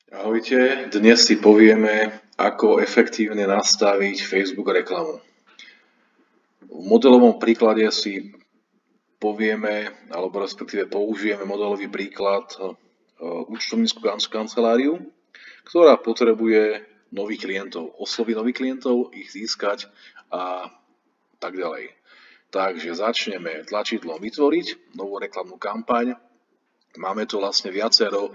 Ahojte, dnes si povieme, ako efektívne nastaviť Facebook reklamu. V modelovom príklade si povieme, alebo respektíve použijeme modelový príklad účtovnícku kanceláriu, ktorá potrebuje nových klientov, osloviť nových klientov, ich získať a tak ďalej. Takže začneme tlačidlom vytvoriť novú reklamnú kampaň. Máme tu vlastne viacero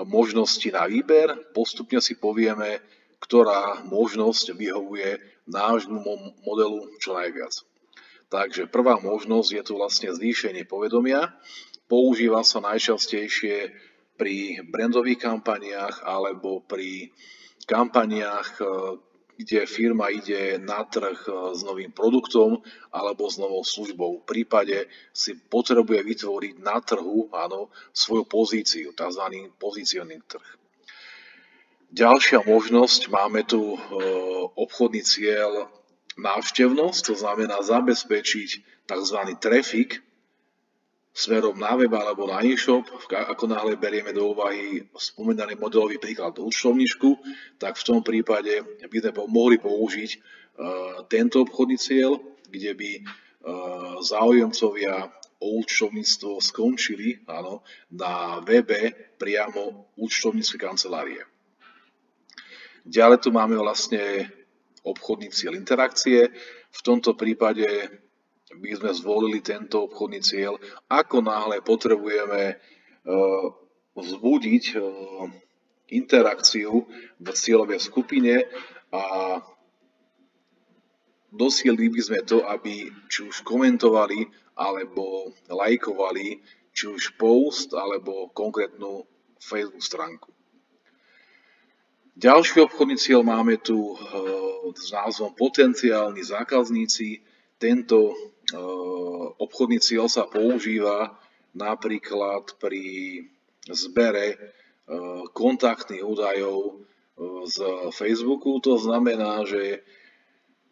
možností na výber. Postupne si povieme, ktorá možnosť vyhovuje nášmu modelu čo najviac. Takže prvá možnosť je tu vlastne zvýšenie povedomia. Používa sa najčastejšie pri brandových kampaniách alebo pri kampaniách, kde firma ide na trh s novým produktom alebo s novou službou. V prípade si potrebuje vytvoriť na trhu, áno, svoju pozíciu, tzv. Pozicioning trh. Ďalšia možnosť, máme tu obchodný cieľ návštevnosť, to znamená zabezpečiť tzv. Traffic smerom na web alebo na e-shop. Ako náhle berieme do úvahy spomínaný modelový príklad účtovníčku, tak v tom prípade by sme mohli použiť tento obchodný cieľ, kde by záujemcovia o účtovníctvo skončili, áno, na webe priamo účtovníckej kancelárie. Ďalej tu máme vlastne obchodný cieľ interakcie. V tomto prípade by sme zvolili tento obchodný cieľ, ako náhle potrebujeme vzbudiť interakciu v cieľovej skupine a dosielili by sme to, aby či už komentovali alebo lajkovali či už post alebo konkrétnu Facebook stránku. Ďalší obchodný cieľ máme tu s názvom potenciálni zákazníci. Tento obchodný cieľ sa používa napríklad pri zbere kontaktných údajov z Facebooku. To znamená, že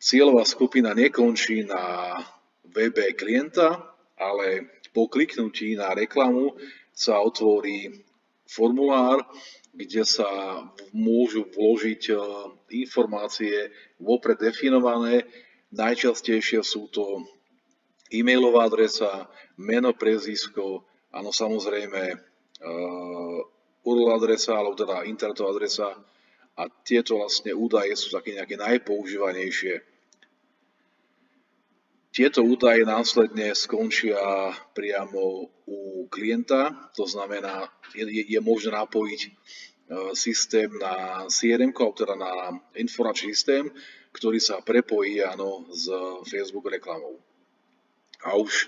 cieľová skupina nekončí na webe klienta, ale po kliknutí na reklamu sa otvorí formulár, kde sa môžu vložiť informácie vopred definované. Najčastejšie sú to e-mailová adresa, meno, priezvisko, áno, samozrejme URL adresa, alebo teda internetová adresa, a tieto vlastne údaje sú také nejaké najpoužívanejšie. Tieto údaje následne skončia priamo u klienta, to znamená, je možné napojiť systém na CRM, alebo teda na informačný systém, ktorý sa prepojí, áno, s Facebook reklamou. A už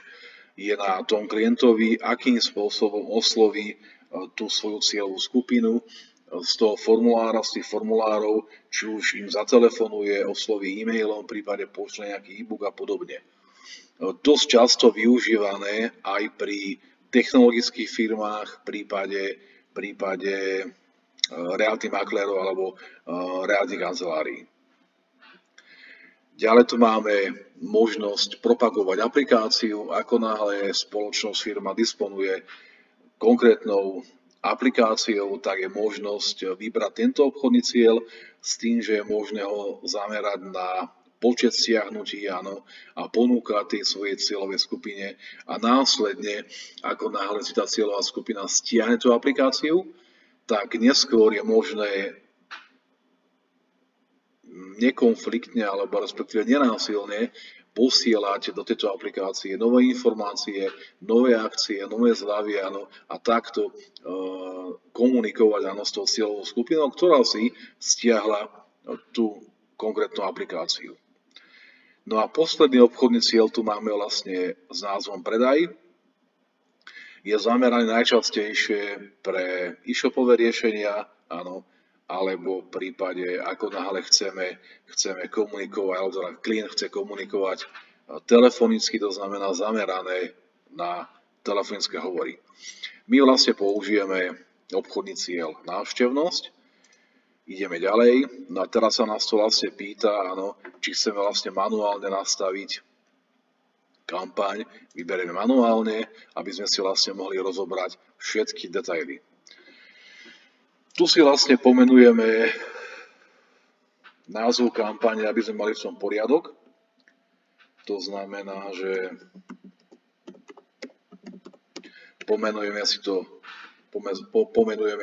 je na tom klientovi, akým spôsobom osloví tú svoju cieľovú skupinu z toho formulára, z tých formulárov, či už im zatelefonuje, osloví e-mailom, prípade pošle nejaký e-book a podobne. Dosť často využívané aj pri technologických firmách, v prípade realitných maklérov alebo realitných kancelárií. Ďalej tu máme možnosť propagovať aplikáciu. Ako náhle spoločnosť, firma disponuje konkrétnou aplikáciou, tak je možnosť vybrať tento obchodný cieľ s tým, že je možné ho zamerať na počet stiahnutí, áno, a ponúkať tej svojej cieľovej skupine a následne, ako náhle si tá cieľová skupina stiahne tú aplikáciu, tak neskôr je možné nekonfliktne alebo respektíve nenásilne posielať do tejto aplikácie nové informácie, nové akcie, nové zľavy, áno, a takto komunikovať, áno, s tou cieľovou skupinou, ktorá si stiahla tú konkrétnu aplikáciu. No a posledný obchodný cieľ tu máme vlastne s názvom predaj. Je zameraný najčastejšie pre e-shopové riešenia, áno, alebo v prípade, ako náhle chceme komunikovať, alebo teda klient chce komunikovať telefonicky, to znamená zamerané na telefonické hovory. My vlastne použijeme obchodný cieľ návštevnosť, ideme ďalej, no a teraz sa nás to vlastne pýta, áno, či chceme vlastne manuálne nastaviť kampaň, vyberieme manuálne, aby sme si vlastne mohli rozobrať všetky detaily. Tu si vlastne pomenujeme názov kampane, aby sme mali v tom poriadok. To znamená, že pomenujeme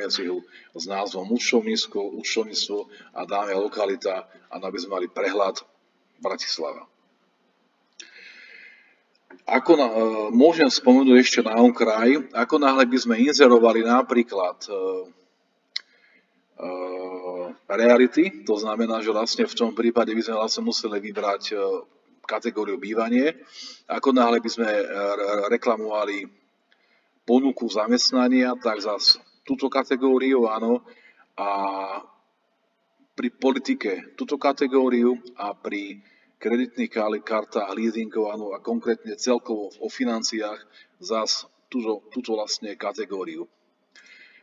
si ho s názvom účtovníctvo a dáme lokalita, a aby sme mali prehľad Bratislava. Môžem spomenúť ešte na okraj, ako náhle by sme inzerovali napríklad reality, to znamená, že vlastne v tom prípade by sme vlastne museli vybrať kategóriu bývanie, ako náhle by sme reklamovali ponuku zamestnania, tak zase túto kategóriu, áno, a pri politike túto kategóriu a pri kreditných kartách, leasingov, áno, a konkrétne celkovo o financiách zase túto vlastne kategóriu.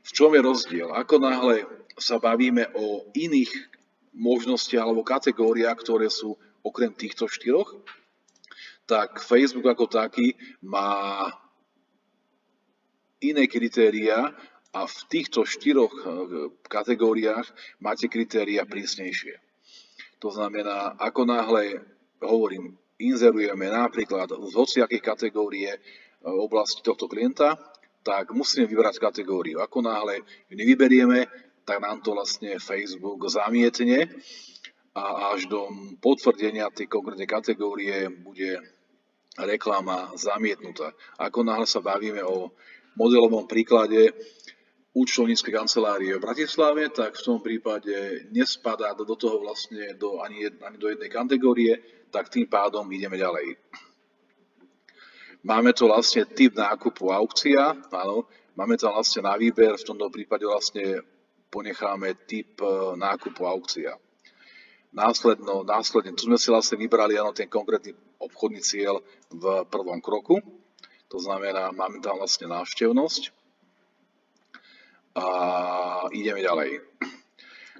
V čom je rozdiel? Ako náhle sa bavíme o iných možnostiach alebo kategóriách, ktoré sú okrem týchto štyroch, tak Facebook ako taký má iné kritériá a v týchto štyroch kategóriách máte kritériá prísnejšie. To znamená, ako náhle, inzerujeme napríklad z hociakej kategórie oblasti tohto klienta, tak musíme vybrať kategóriu. Ako náhle ju nevyberieme, tak nám to vlastne Facebook zamietne a až do potvrdenia tej konkrétnej kategórie bude reklama zamietnutá. Ako náhle sa bavíme o modelovom príklade účtovníckej kancelárie v Bratislave, tak v tom prípade nespadá do toho vlastne ani do jednej kategórie, tak tým pádom ideme ďalej. Máme to vlastne typ nákupu aukcia, áno, máme tam vlastne na výber, v tomto prípade vlastne ponecháme typ nákupu aukcia. Následne, tu sme si vlastne vybrali ten konkrétny obchodný cieľ v prvom kroku, to znamená, máme tam vlastne návštevnosť a ideme ďalej.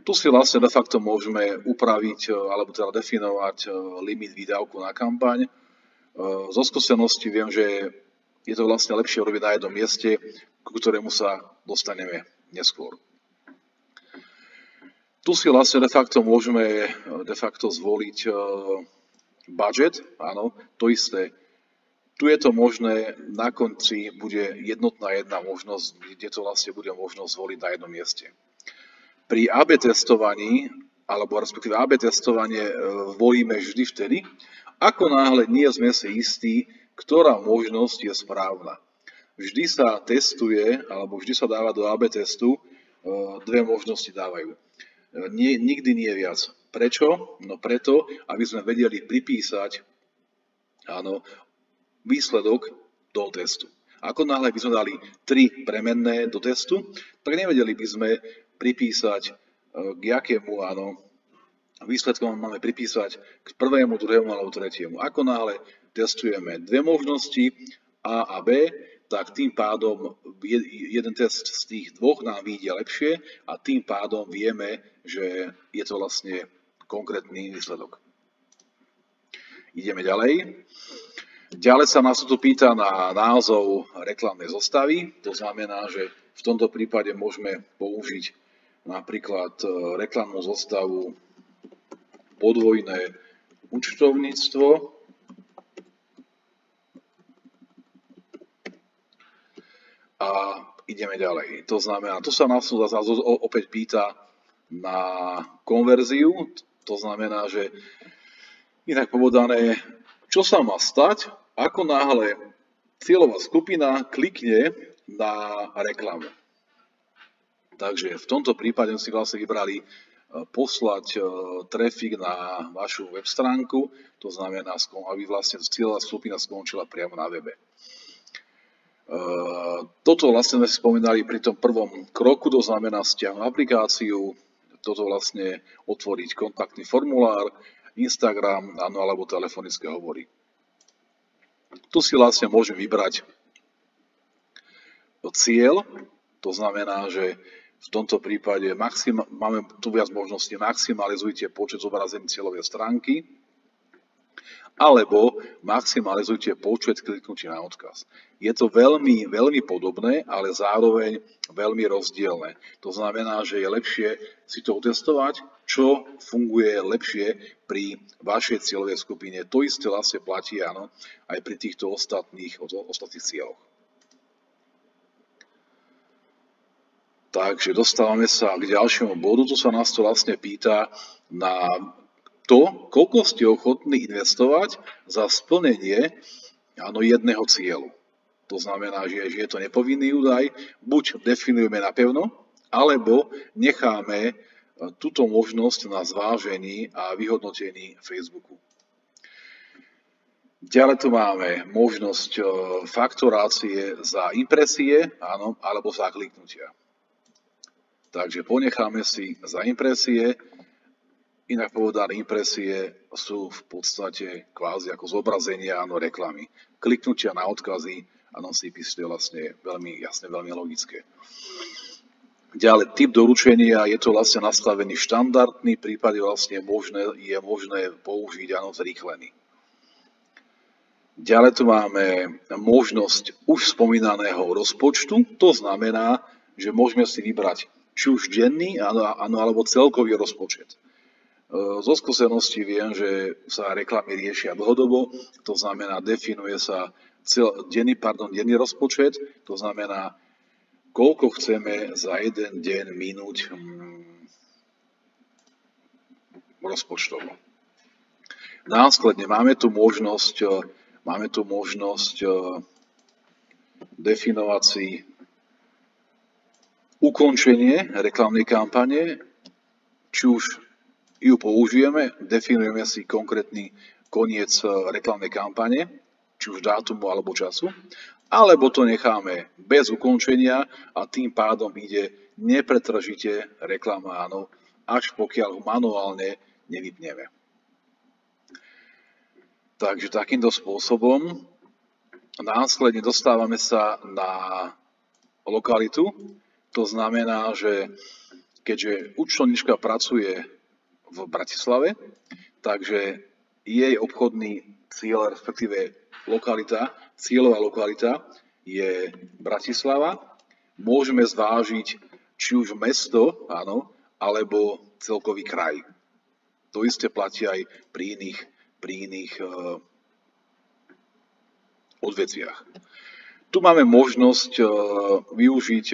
Tu si vlastne de facto môžeme upraviť alebo teda definovať limit výdavku na kampaň. Zo skúsenosti viem, že je to vlastne lepšie robiť na jednom mieste, ku ktorému sa dostaneme neskôr. Tu si vlastne de facto môžeme zvoliť budget, áno, to isté. Tu je to možné, na konci bude jednotná jedna možnosť, kde to vlastne bude možnosť zvoliť na jednom mieste. Pri AB testovaní, alebo respektíve AB testovanie volíme vždy vtedy, ako náhle nie sme si istí, ktorá možnosť je správna. Vždy sa testuje, alebo vždy sa dáva do AB testu, dve možnosti dávajú. Nikdy nie viac. Prečo? No preto, aby sme vedeli pripísať výsledok do testu. Ako náhle by sme dali 3 premenné do testu, tak nevedeli by sme pripísať k jakému výsledkom máme pripísať k prvému, druhému alebo tretiemu. Ako náhle testujeme dve možnosti A a B, tak tým pádom jeden test z tých dvoch nám vyjde lepšie a tým pádom vieme, že je to vlastne konkrétny výsledok. Ideme ďalej. Ďalej sa nás tu pýta na názov reklamnej zostavy. To znamená, že v tomto prípade môžeme použiť napríklad reklamnú zostavu podvojné účtovníctvo a ideme ďalej. To znamená, tu sa nás opäť pýta na konverziu, to znamená, že inak povedané, čo sa má stať, ako náhle cieľová skupina klikne na reklamu. Takže v tomto prípade si vlastne vybrali poslať trafik na vašu web stránku, to znamená, aby vlastne cieľová skupina skončila priamo na webe. Toto vlastne sme spomínali pri tom prvom kroku, to znamená stiahnuť aplikáciu, toto vlastne otvoriť kontaktný formulár, Instagram, alebo telefonické hovory. Tu si vlastne môžem vybrať cieľ, to znamená, že v tomto prípade máme tu viac možností, maximalizujte počet zobrazení cieľovej stránky alebo maximalizujte počet kliknutí na odkaz. Je to veľmi, veľmi podobné, ale zároveň veľmi rozdielne. To znamená, že je lepšie si to otestovať, čo funguje lepšie pri vašej cieľovej skupine. To isté vlastne platí, áno, aj pri týchto ostatných cieľoch. Takže dostávame sa k ďalšiemu bodu. Tu sa nás to vlastne pýta na to, koľko ste ochotní investovať za splnenie jedného cieľu. To znamená, že je to nepovinný údaj, buď definujeme napevno, alebo necháme túto možnosť na zvážení a vyhodnotení Facebooku. Ďalej tu máme možnosť fakturácie za impresie, áno, alebo za kliknutia. Takže ponecháme si za impresie. Inak povedané, impresie sú v podstate kvázi ako zobrazenia reklamy. Kliknutia na odkazy, CPC je vlastne veľmi jasné, veľmi logické. Ďalej, typ doručenia, je to vlastne nastavený štandardný, v prípade vlastne je možné použiť zrýchlený. Ďalej tu máme možnosť už spomínaného rozpočtu, to znamená, že môžeme si vybrať či už denný, alebo celkový rozpočet. Zo skúseností viem, že sa reklamy riešia dlhodobo, to znamená, definuje sa denný rozpočet, to znamená, koľko chceme za jeden deň minúť rozpočtovo. Následne máme tu možnosť definovať si ukončenie reklamnej kampane, či už ju použijeme, definujeme si konkrétny koniec reklamnej kampane, či už dátumu alebo času, alebo to necháme bez ukončenia a tým pádom ide nepretržite reklama, až pokiaľ ho manuálne nevypneme. Takže takýmto spôsobom následne dostávame sa na lokalitu. To znamená, že keďže účtovníčka pracuje v Bratislave, takže jej obchodný cieľ, respektíve cieľová lokalita je Bratislava. Môžeme zvážiť či už mesto, alebo celkový kraj. To isté platí aj pri iných odvetviach. Tu máme možnosť využiť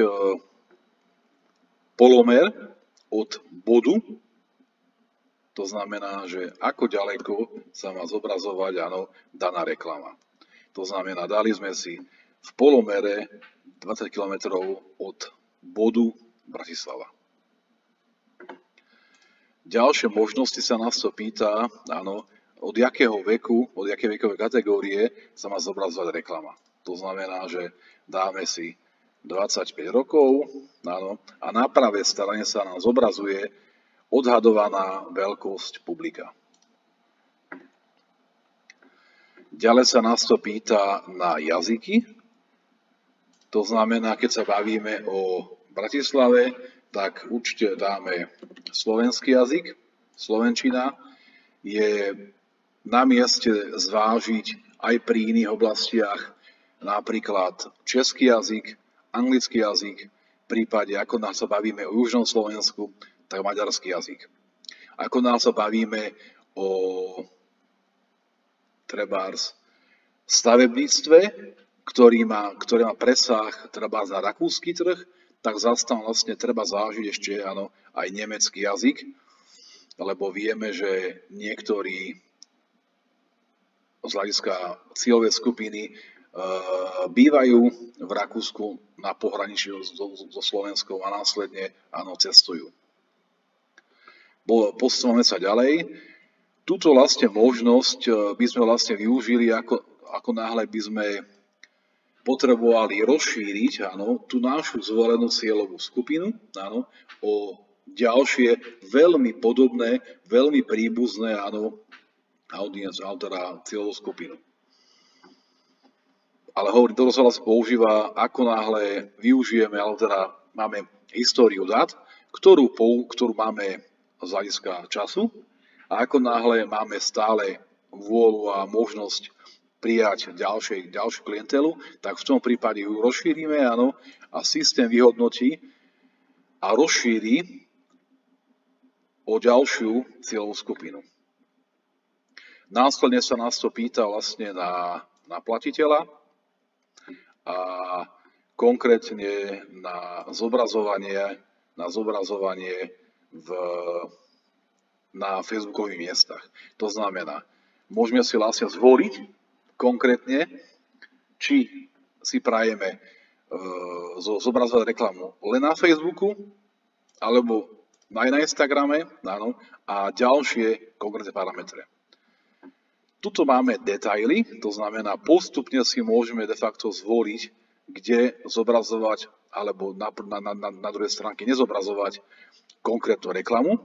polomer od bodu. To znamená, že ako ďaleko sa má zobrazovať daná reklama. To znamená, dali sme si v polomere 20 km od bodu Bratislava. Ďalšie možnosti sa nás to pýta, od jakého veku, od jakej vekovej kategórie sa má zobrazovať reklama. To znamená, že dáme si 25 rokov, a na pravé strane sa nám zobrazuje odhadovaná veľkosť publika. Ďalej sa nás to pýta na jazyky. To znamená, keď sa bavíme o Bratislave, tak určite dáme slovenský jazyk. Slovenčina je na mieste zvážiť aj pri iných oblastiach, napríklad český jazyk, anglický jazyk, v prípade, ako nás sa bavíme o južnom Slovensku, tak maďarský jazyk. Ako nás sa bavíme o trebárs stavebníctve, ktoré má presah trebárs na rakúsky trh, tak zase tam vlastne treba zážiť ešte aj nemecký jazyk, lebo vieme, že niektorí z hľadiska cieľovej skupiny bývajú v Rakúsku na pohraničí so Slovenskou a následne cestujú. Posúvame sa ďalej. Túto vlastne možnosť by sme vlastne využili, ako náhle by sme potrebovali rozšíriť tú našu zvolenú cieľovú skupinu o ďalšie veľmi podobné, veľmi príbuzné cieľovú skupinu. Ale hovorím, toto sa vlastne používa, ako náhle využijeme, máme históriu dát, ktorú máme z hľadiska času, a ako náhle máme stále vôľu a možnosť prijať ďalšiu klientelu, tak v tom prípade ju rozšírime, áno, a systém vyhodnotí a rozšíri o ďalšiu cieľovú skupinu. Následne sa nás to pýta vlastne na platiteľa a konkrétne na zobrazovanie na facebookových miestach. To znamená, môžeme si vlastne zvoliť konkrétne, či si prajeme zobrazovať reklamu len na Facebooku, alebo aj na Instagrame, áno, a ďalšie konkrétne parametre. Tuto máme detaily, to znamená, postupne si môžeme de facto zvoliť, kde zobrazovať, alebo na druhej stránke nezobrazovať konkrétnu reklamu.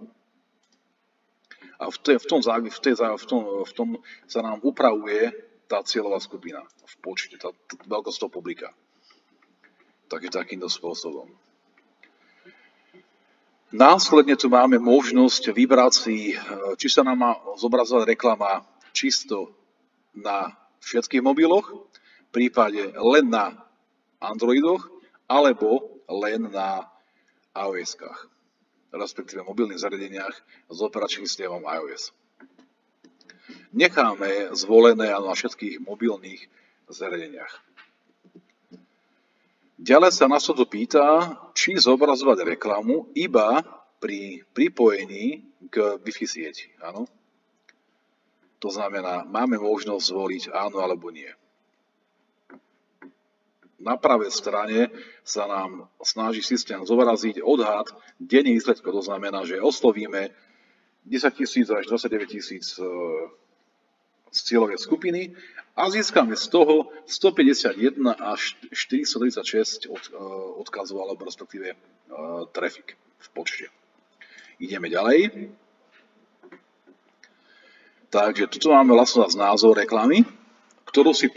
A v tom sa nám upravuje tá cieľová skupina v počte, tá veľkosť toho publika. Takže takýmto spôsobom. Následne tu máme možnosť vybrať si, či sa nám má zobrazovať reklama čisto na všetkých mobiloch, v prípade len na Androidoch, alebo len na iOS-kách, respektíve mobilných zariadeniach s operačným systémom iOS. Necháme zvolené na všetkých mobilných zariadeniach. Ďalej sa nás to pýta, či zobrazovať reklamu iba pri pripojení k Wi-Fi sieti. Áno? To znamená, máme možnosť zvoliť áno alebo nie. Na pravej strane sa nám snaží systém zobraziť odhad denných výsledkov. To znamená, že oslovíme 10 000 až 29 000 z cieľovej skupiny a získame z toho 151 až 436 odkazov alebo respektíve trafik v počte. Ideme ďalej. Takže tuto máme vlastne názov reklamy, ktorú si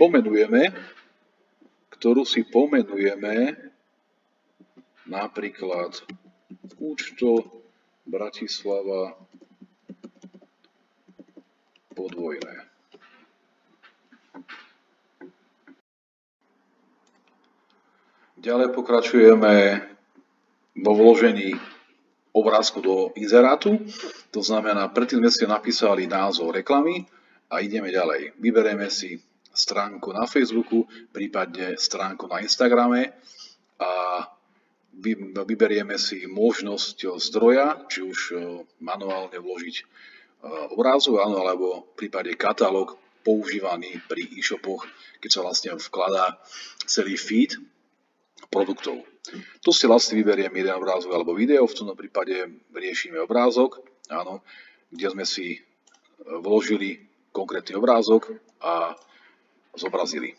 pomenujeme napríklad Účto Bratislava podvojné. Ďalej pokračujeme vo vložení obrázku do inzerátu. To znamená, predtým sme si napísali názov reklamy a ideme ďalej. Vyberieme si stránku na Facebooku, prípadne stránku na Instagrame a vyberieme si možnosť zdroja, či už manuálne vložiť obrázok, áno, alebo v prípade katalóg používaný pri e-shopoch, keď sa vlastne vkladá celý feed produktov. Tu si vlastne vyberiem jeden obrázok alebo video, v tomto prípade riešime obrázok, áno, kde sme si vložili konkrétny obrázok a zobrazili.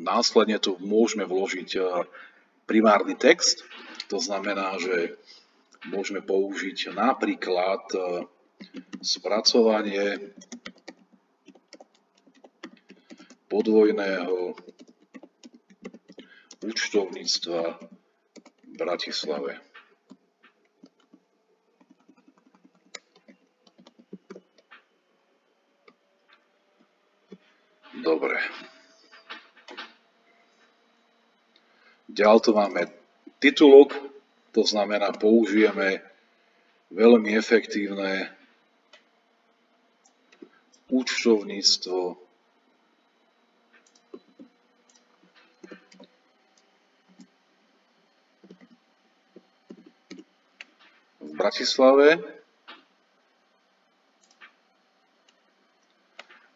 Následne tu môžeme vložiť primárny text, to znamená, že môžeme použiť napríklad spracovanie podvojného účtovníctva v Bratislave. Dobre. Ďalej tu máme titulok, to znamená, použijeme veľmi efektívne účtovníctvo v Bratislave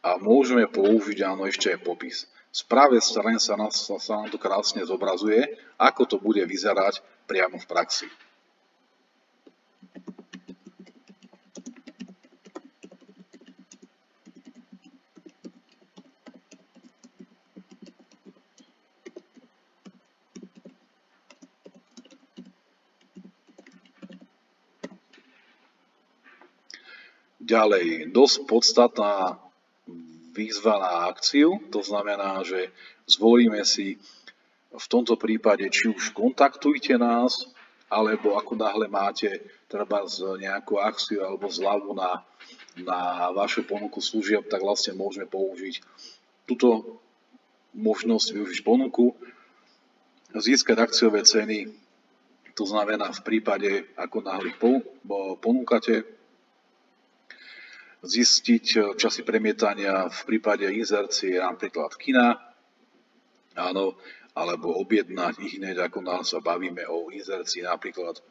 a môžeme použiť áno ešte aj popis. Z pravej strany sa nám to krásne zobrazuje, ako to bude vyzerať priamo v praxi. Ďalej, dosť podstatná výzva na akciu, to znamená, že zvolíme si v tomto prípade, či už kontaktujte nás, alebo ako náhle máte treba nejakú akciu alebo zľavu na vašu ponuku služieb, tak vlastne môžeme použiť túto možnosť využiť ponuku, získať akciové ceny, to znamená v prípade, ako náhle ich ponúkate, zistiť časy premietania v prípade inzercie napríklad kina, áno, alebo objednať ich hneď, ako náhle sa bavíme o inzercii napríklad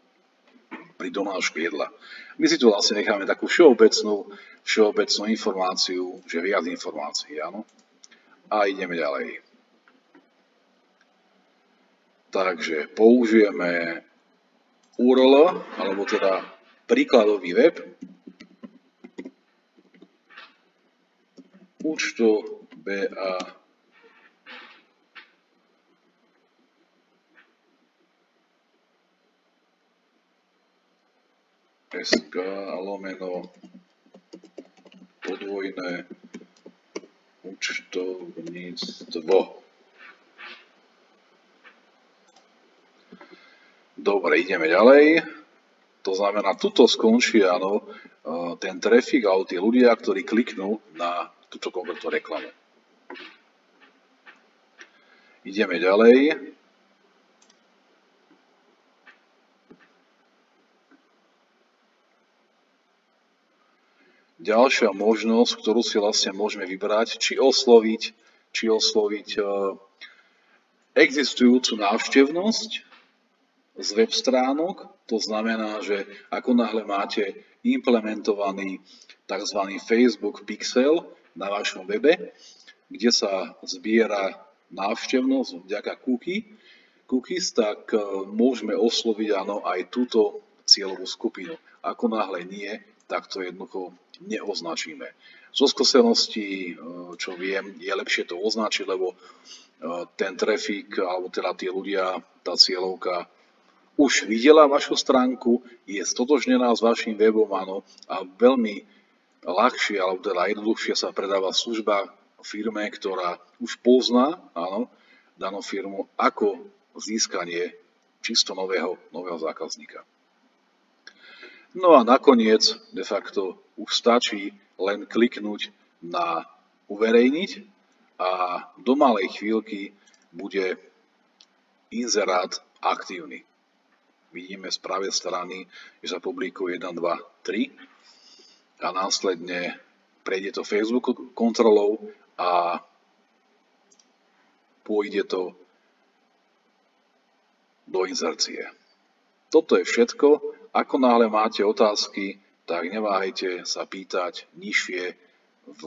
pri donáške jedla. My si tu vlastne necháme takú všeobecnú informáciu, že viac informácií, áno. A ideme ďalej. Takže použijeme URL, alebo teda príkladový web, účto BA SK lomeno podvojné účtovníctvo. Dobre, ideme ďalej. To znamená, tuto skončí, áno, ten trafik alebo tí ľudia, ktorí kliknú na túto konkrétnu reklamu. Ideme ďalej. Ďalšia možnosť, ktorú si vlastne môžeme vybrať, či osloviť existujúcu návštevnosť z web stránok. To znamená, že ako náhle máte implementovaný tzv. Facebook Pixel na vašom webe, kde sa zbiera návštevnosť vďaka cookies, tak môžeme osloviť áno aj túto cieľovú skupinu. Ako náhle nie, tak to jednoducho neoznačíme. Zo skúseností, čo viem, je lepšie to označiť, lebo ten trafik, alebo teda tí ľudia, tá cieľovka už videla vašu stránku, je stotožnená s vašim webom, áno, a veľmi ľahšie, alebo teda jednoduchšie sa predáva služba firme, ktorá už pozná, áno, danú firmu, ako získanie čisto nového zákazníka. No a nakoniec de facto už stačí len kliknúť na uverejniť a do malej chvíľky bude inzerát aktívny. Vidíme z pravej strany, že sa publikuje 1, 2, 3 a následne prejde to Facebook kontrolou a pôjde to do inzercie. Toto je všetko. Ako náhle máte otázky, tak neváhajte sa pýtať nižšie v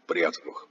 priadkoch.